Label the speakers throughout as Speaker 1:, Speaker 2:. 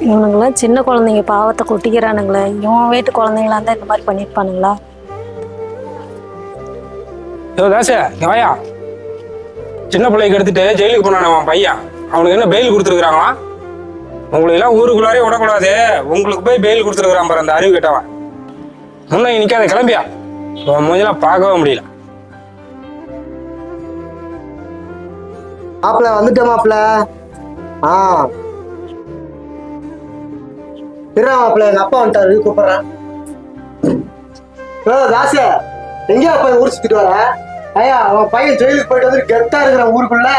Speaker 1: இவனுங்களாம் சின்ன குழந்தைங்க பாவத்தை கொட்டிக்கிறானுங்களே. இவன் வீட்டு குழந்தைங்களா இருந்தா இந்த மாதிரி பண்ணிருப்பானுங்களா?
Speaker 2: தாசே வாயா. சின்ன பிள்ளைக்கு எடுத்துட்டு ஜெயிலுக்கு போனான் அவன் பையன். அவனுக்கு என்ன பெயில் கொடுத்துருக்காங்களா? உங்களுக்கு எல்லாம் ஊருக்குள்ளாரே விடக்கூடாது, உங்களுக்கு போய் பெயில் கொடுத்துருக்கான் பாரு அந்த அறிவு கேட்டவன். முன்ன நிக்காத, கிளம்பியா. மூஞ்செல்லாம் பார்க்கவே முடியல.
Speaker 3: மாப்பிள்ள வந்துட்டேன் மாப்பிள்ள. மாப்பிள்ள எங்க அப்பா வந்துட்டாரு, கூப்பிடுறேன். தாச எங்கேயா போய் ஊர் சுத்திட்டு வர? ஐயா அவன் பையன் ஜெயிலுக்கு போயிட்டு வந்து கெத்தா இருக்கிற ஊருக்குள்ள.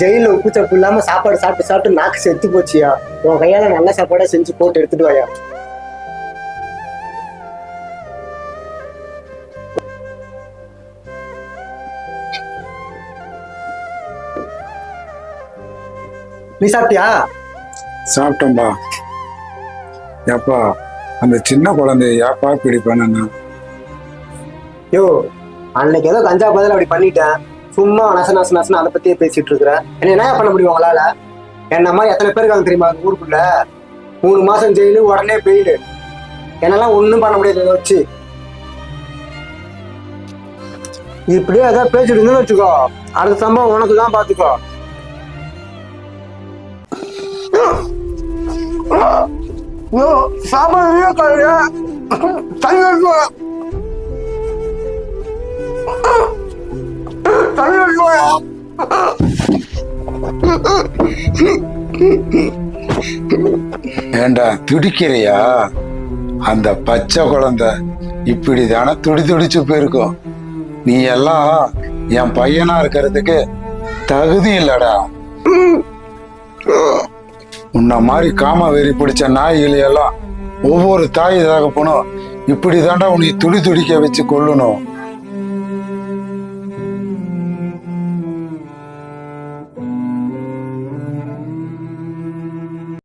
Speaker 3: ஜெயில உப்பு சப்பு இல்லாம சாப்பாடு சாப்பிட்டு சாப்பிட்டு நாக்கு செத்து போச்சியா. உன் கையால நல்ல சாப்பாடா செஞ்சு போட்டு எடுத்துட்டு வாயா. நீ சாப்பிட்டியா?
Speaker 4: சாப்பிட்டோம்பா. ஏப்பா அந்த சின்ன குழந்தைய ஏப்பா இப்படி பண்ண?
Speaker 3: யோ அன்னைக்கு ஏதோ கஞ்சா பதில் அப்படி பண்ணிட்டேன். சும்மா நச நச நசன அதை பத்தியே பேசிட்டு இருக்கிறேன். என்ன பண்ண முடியும் உங்களால? என்ன மாதிரி எத்தனை பேர் இருக்காங்க தெரியுமா ஊருக்குள்ள? 3 மாசம் ஜெயிலு, உடனே பெயிலு. என்னெல்லாம் ஒண்ணும் பண்ண முடியாது வச்சு. இப்படியே ஏதாவது பேசிட்டு இருந்தேன்னு வச்சுக்கோ, அடுத்த சம்பவம் உனக்கு தான் பாத்துக்கோ.
Speaker 4: ஏண்டா துடிக்கிறியா? அந்த பச்சை குழந்தை இப்படிதானே துடிச்சு போயிருக்கும். நீ எல்லாம் என் பையனா இருக்கிறதுக்கு தகுதி இல்லடா. உன்ன மாதிரி காம வெறி பிடிச்ச நாய்களையெல்லாம் ஒவ்வொரு தாய் தகப்பனும் இப்படி தாண்டா உன்னை துடிக்க வச்சு கொள்ளணும்.